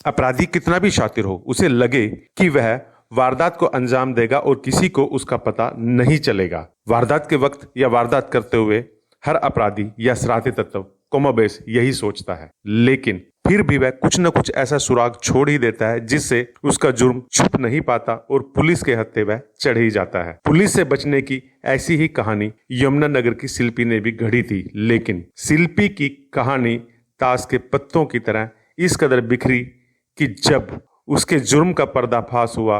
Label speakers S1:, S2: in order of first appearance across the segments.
S1: अपराधी कितना भी शातिर हो, उसे लगे कि वह वारदात को अंजाम देगा और किसी को उसका पता नहीं चलेगा। वारदात के वक्त या वारदात करते हुए हर अपराधी या शरारती तत्व कमोबेश यही सोचता है, लेकिन फिर भी वह कुछ न कुछ ऐसा सुराग छोड़ ही देता है जिससे उसका जुर्म छुप नहीं पाता और पुलिस के हत्थे वह चढ़ ही जाता है। पुलिस से बचने की ऐसी ही कहानी यमुनानगर की शिल्पी ने भी गढ़ी थी, लेकिन शिल्पी की कहानी ताश के पत्तों की तरह इस कदर बिखरी कि जब उसके जुर्म का पर्दाफाश हुआ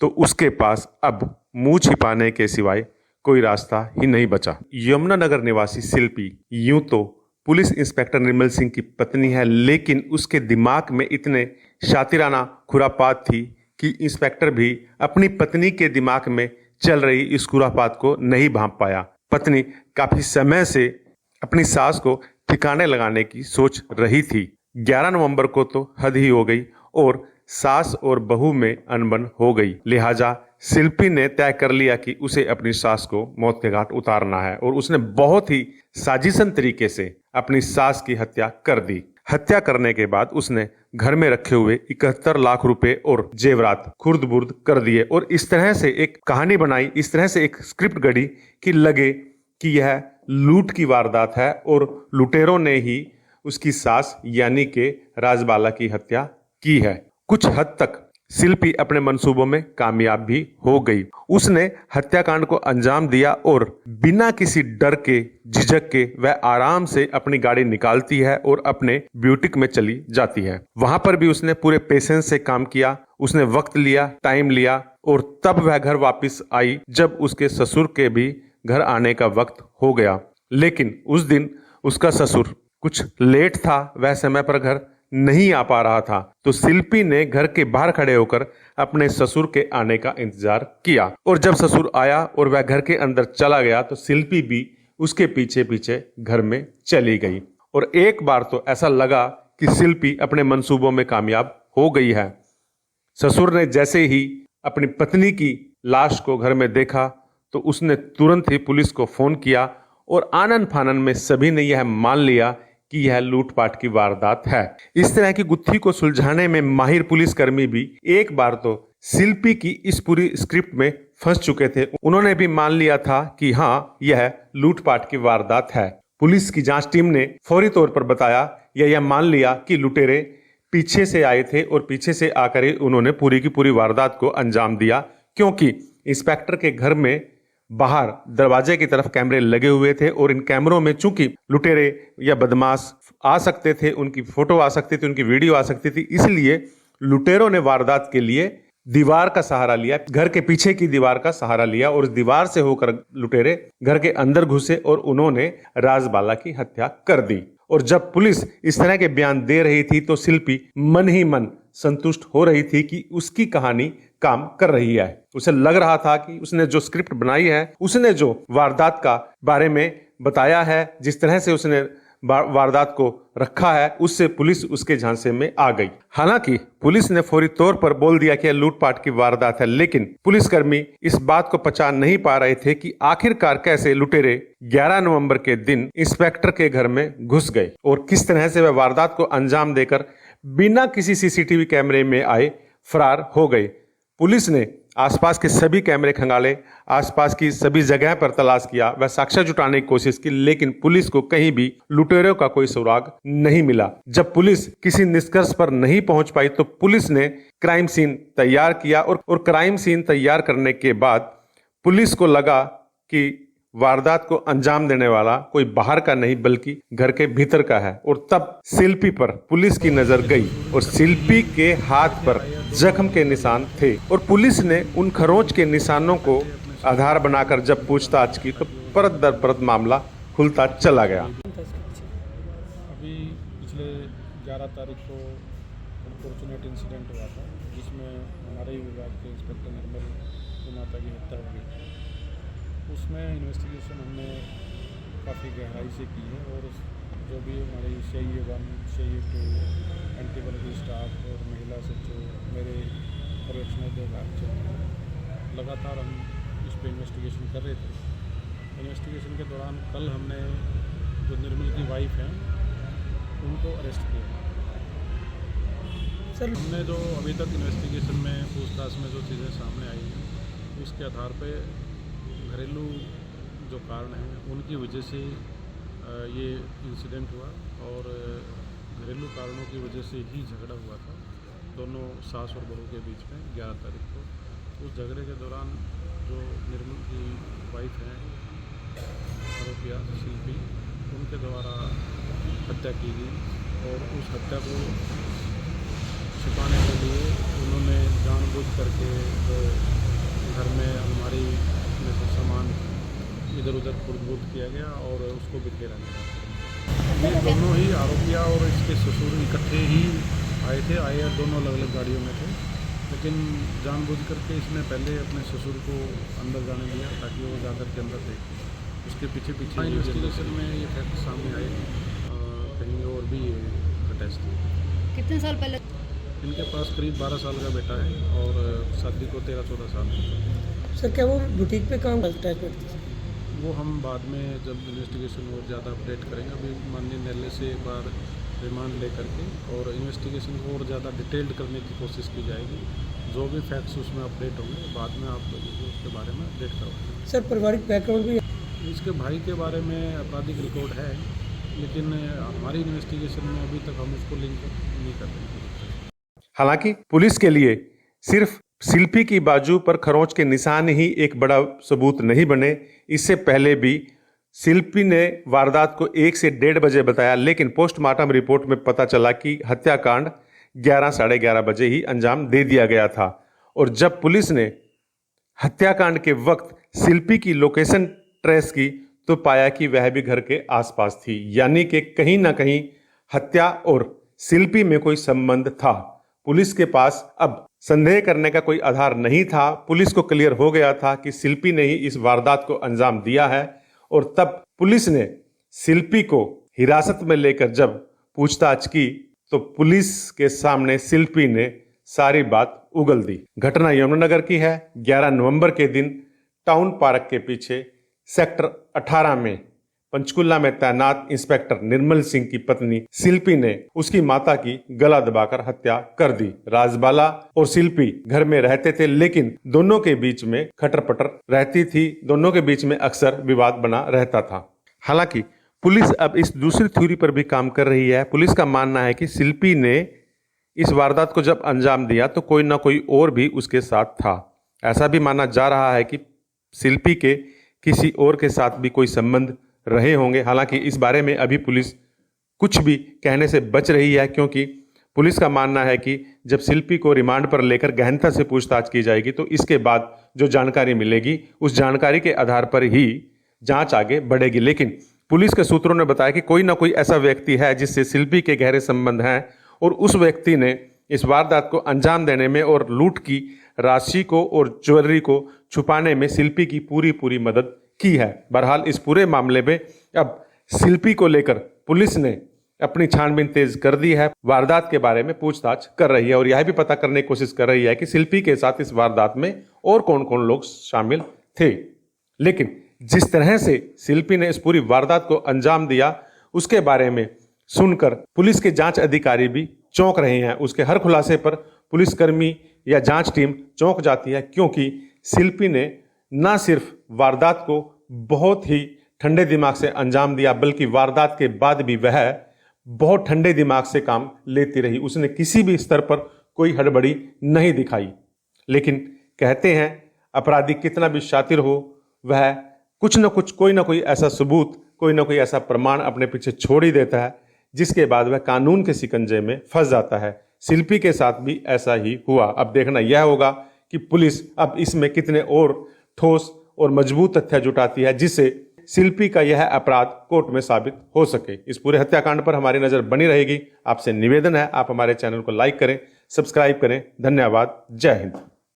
S1: तो उसके पास अब मुंह छिपाने के सिवाय कोई रास्ता ही नहीं बचा। यमुनानगर निवासी शिल्पी यूं तो पुलिस इंस्पेक्टर निर्मल सिंह की पत्नी है, लेकिन उसके दिमाग में इतने शातिराना खुरापात थी कि इंस्पेक्टर भी अपनी पत्नी के दिमाग में चल रही इस खुरापात को नहीं भांप पाया। पत्नी काफी समय से अपनी सास को ठिकाने लगाने की सोच रही थी। 11 नवंबर को तो हद ही हो गई और सास और बहू में अनबन हो गई। लिहाजा शिल्पी ने तय कर लिया कि उसे अपनी सास को मौत के घाट उतारना है और उसने बहुत ही साजिशन तरीके से अपनी सास की हत्या कर दी। हत्या करने के बाद उसने घर में रखे हुए 71 लाख रुपए और जेवरात खुर्द बुर्द कर दिए और इस तरह से एक कहानी बनाई, इस तरह से एक स्क्रिप्ट गढ़ी कि लगे कि यह लूट की वारदात है और लुटेरों ने ही उसकी सास यानी के राजबाला की हत्या की है। कुछ हद तक शिल्पी अपने मंसूबों में कामयाब भी हो गई। उसने हत्याकांड को अंजाम दिया और बिना किसी डर के झिझक के वह आराम से अपनी गाड़ी निकालती है और अपने ब्यूटिक में चली जाती है। वहां पर भी उसने पूरे पेशेंस से काम किया, उसने वक्त लिया, टाइम लिया और तब वह घर वापस आई जब उसके ससुर के भी घर आने का वक्त हो गया। लेकिन उस दिन उसका ससुर कुछ लेट था, वह समय पर घर नहीं आ पा रहा था, तो शिल्पी ने घर के बाहर खड़े होकर अपने ससुर के आने का इंतजार किया और जब ससुर आया और वह घर के अंदर चला गया तो शिल्पी भी उसके पीछे पीछे घर में चली गई। और एक बार तो ऐसा लगा कि शिल्पी अपने मंसूबों में कामयाब हो गई है। ससुर ने जैसे ही अपनी पत्नी की लाश को घर में देखा तो उसने तुरंत ही पुलिस को फोन किया और आनन फानन में सभी ने यह मान लिया कि यह लूटपाट की वारदात है। इस तरह की गुत्थी को सुलझाने में माहिर पुलिसकर्मी भी एक बार तो शिल्पी की इस पूरी स्क्रिप्ट में फंस चुके थे। उन्होंने भी मान लिया था कि हाँ, यह लूटपाट की वारदात है। पुलिस की जांच टीम ने फौरी तौर पर बताया या यह मान लिया कि लुटेरे पीछे से आए थे और पीछे से आकर ही उन्होंने पूरी की पूरी वारदात को अंजाम दिया, क्योंकि इंस्पेक्टर के घर में बाहर दरवाजे की तरफ कैमरे लगे हुए थे और इन कैमरों में चूंकि लुटेरे या बदमाश आ सकते थे, उनकी फोटो आ सकती थी, उनकी वीडियो आ सकती थी, इसलिए लुटेरों ने वारदात के लिए दीवार का सहारा लिया, घर के पीछे की दीवार का सहारा लिया और उस दीवार से होकर लुटेरे घर के अंदर घुसे और उन्होंने राजबाला की हत्या कर दी। और जब पुलिस इस तरह के बयान दे रही थी तो शिल्पी मन ही मन संतुष्ट हो रही थी कि उसकी कहानी काम कर रही है। उसे लग रहा था कि उसने जो स्क्रिप्ट बनाई है, उसने जो वारदात का बारे में बताया है, जिस तरह से उसने वारदात को रखा है, उससे पुलिस उसके झांसे में आ गई। हालांकि पुलिस ने फौरी तौर पर बोल दिया कि यह लूटपाट की वारदात है, लेकिन पुलिसकर्मी इस बात को पहचान नहीं पा रहे थे कि आखिरकार कैसे लुटेरे 11 नवंबर के दिन इंस्पेक्टर के घर में घुस गए और किस तरह से वह वारदात को अंजाम देकर बिना किसी सीसीटीवी कैमरे में आए फरार हो गए। पुलिस ने आसपास के सभी कैमरे खंगाले, आसपास की सभी जगह पर तलाश किया, वह साक्ष्य जुटाने की कोशिश की, लेकिन पुलिस को कहीं भी लुटेरों का कोई सुराग नहीं मिला। जब पुलिस किसी निष्कर्ष पर नहीं पहुंच पाई तो पुलिस ने क्राइम सीन तैयार किया और क्राइम सीन तैयार करने के बाद पुलिस को लगा कि वारदात को अंजाम देने वाला कोई बाहर का नहीं बल्कि घर के भीतर का है। और तब शिल्पी पर पुलिस की नजर गई और शिल्पी के हाथ पर जख्म के निशान थे और पुलिस ने उन खरोंच के निशानों को आधार बनाकर जब पूछताछ की तो परत दर परत मामला खुलता चला गया।
S2: अभी पिछले 11 तारीख को अनफॉर्चुनेट इंसिडेंट हुआ था जिसमें हमारे ही विभाग के इंस्पेक्टर निर्मल गुमाता की हत्या हो गई। उसमें इन्वेस्टिगेशन हमने काफ़ी गहराई से की है और जो भी हमारी CIA 1, CIA 2, एंटीबॉडी स्टाफ और महिला सचिव, मेरे पर्यवेक्षण विभाग लगातार हम इस पर इन्वेस्टिगेशन कर रहे थे। इन्वेस्टिगेशन के दौरान कल हमने जो निर्मल की वाइफ हैं उनको अरेस्ट किया। सर हमने जो अभी तक इन्वेस्टिगेशन में पूछताछ में जो चीज़ें सामने आई हैं उसके आधार पे घरेलू जो कारण हैं उनकी वजह से ये इंसिडेंट हुआ और घरेलू कारणों की वजह से ही झगड़ा हुआ था दोनों सास और बहू के बीच में 11 तारीख को। उस झगड़े के दौरान जो निर्मल की वाइफ हैं आरोपिया शिल्पी उनके द्वारा हत्या की गई और उस हत्या को छिपाने के लिए उन्होंने जानबूझ करके जो घर में अलमारी में से सामान इधर उधर खुर्द-बुर्द किया गया और उसको बिखेरा गया। ये दोनों ही आरोपिया और इसके ससुर इकट्ठे ही आए दोनों अलग अलग गाड़ियों में थे, लेकिन जानबूझ करके इसने पहले अपने ससुर को अंदर जाने दिया ताकि वो जाकर के अंदर देखे। उसके पीछे पीछे इन्वेस्टिगेशन में ये फैक्ट सामने आए, कहीं और भी ये अटैच थे।
S3: कितने साल पहले?
S2: इनके पास करीब 12 साल का बेटा है और शादी को 13-14 साल है।
S4: सर क्या वो बुटीक पे काम अटैचमेंट थी?
S2: वो हम बाद में जब इन्वेस्टिगेशन और ज़्यादा अपडेट करेंगे। अभी माननीय न्यायालय से एक बार रिमांड ले करके और इन्वेस्टिगेशन को और ज़्यादा डिटेल्ड करने की कोशिश की जाएगी। जो भी फैक्ट्स उसमें अपडेट होंगे बाद में आप लोगों को उसके बारे में अपडेट करवाएंगे।
S4: सर पारिवारिक बैकग्राउंड भी?
S2: इसके भाई के बारे में आपराधिक रिकॉर्ड है, लेकिन हमारी इन्वेस्टिगेशन में अभी तक हम उसको लिंक नहीं कर रहे।
S1: हालांकि पुलिस के लिए सिर्फ शिल्पी की बाजू पर खरोंच के निशान ही एक बड़ा सबूत नहीं बने। इससे पहले भी शिल्पी ने वारदात को 1 से 1:30 बजे बताया, लेकिन पोस्टमार्टम रिपोर्ट में पता चला कि हत्याकांड 11 साढ़े 11 बजे ही अंजाम दे दिया गया था। और जब पुलिस ने हत्याकांड के वक्त शिल्पी की लोकेशन ट्रेस की तो पाया कि वह भी घर के आसपास थी, यानी कि कहीं ना कहीं हत्या और शिल्पी में कोई संबंध था। पुलिस के पास अब संदेह करने का कोई आधार नहीं था। पुलिस को क्लियर हो गया था कि शिल्पी ने ही इस वारदात को अंजाम दिया है और तब पुलिस ने शिल्पी को हिरासत में लेकर जब पूछताछ की तो पुलिस के सामने शिल्पी ने सारी बात उगल दी। घटना यमुनानगर की है। 11 नवंबर के दिन टाउन पार्क के पीछे सेक्टर 18 में पंचकुला में तैनात इंस्पेक्टर निर्मल सिंह की पत्नी शिल्पी ने उसकी माता की गला दबाकर हत्या कर दी। राजबाला और शिल्पी घर में रहते थे, लेकिन दोनों के बीच में खटर-पटर रहती थी। दोनों के बीच में अक्सर विवाद बना रहता था। हालांकि पुलिस अब इस दूसरी थ्योरी पर भी काम कर रही है। पुलिस का मानना है कि शिल्पी ने इस वारदात को जब अंजाम दिया तो कोई ना कोई और भी उसके साथ था। ऐसा भी माना जा रहा है कि शिल्पी के किसी और के साथ भी कोई संबंध रहे होंगे। हालांकि इस बारे में अभी पुलिस कुछ भी कहने से बच रही है, क्योंकि पुलिस का मानना है कि जब शिल्पी को रिमांड पर लेकर गहनता से पूछताछ की जाएगी तो इसके बाद जो जानकारी मिलेगी उस जानकारी के आधार पर ही जांच आगे बढ़ेगी। लेकिन पुलिस के सूत्रों ने बताया कि कोई ना कोई ऐसा व्यक्ति है जिससे शिल्पी के गहरे संबंध हैं और उस व्यक्ति ने इस वारदात को अंजाम देने में और लूट की राशि को और ज्वेलरी को छुपाने में शिल्पी की पूरी मदद की है। बहरहाल इस पूरे मामले में अब शिल्पी को लेकर पुलिस ने अपनी छानबीन तेज कर दी है। वारदात के बारे में पूछताछ कर रही है और यह भी पता करने की कोशिश कर रही है कि शिल्पी के साथ इस वारदात में और कौन कौन लोग शामिल थे। लेकिन जिस तरह से शिल्पी ने इस पूरी वारदात को अंजाम दिया उसके बारे में सुनकर पुलिस के जांच अधिकारी भी चौंक रहे हैं। उसके हर खुलासे पर पुलिसकर्मी या जांच टीम चौंक जाती है, क्योंकि शिल्पी ने न सिर्फ वारदात को बहुत ही ठंडे दिमाग से अंजाम दिया, बल्कि वारदात के बाद भी वह बहुत ठंडे दिमाग से काम लेती रही। उसने किसी भी स्तर पर कोई हड़बड़ी नहीं दिखाई। लेकिन कहते हैं अपराधी कितना भी शातिर हो, वह कुछ न कुछ कोई ना कोई ऐसा सबूत, कोई ना कोई ऐसा प्रमाण अपने पीछे छोड़ ही देता है, जिसके बाद वह कानून के शिकंजे में फंस जाता है। शिल्पी के साथ भी ऐसा ही हुआ। अब देखना यह होगा कि पुलिस अब इसमें कितने और ठोस और मजबूत तथ्य जुटाती है, जिससे शिल्पी का यह अपराध कोर्ट में साबित हो सके। इस पूरे हत्याकांड पर हमारी नजर बनी रहेगी। आपसे निवेदन है आप हमारे चैनल को लाइक करें, सब्सक्राइब करें। धन्यवाद। जय हिंद।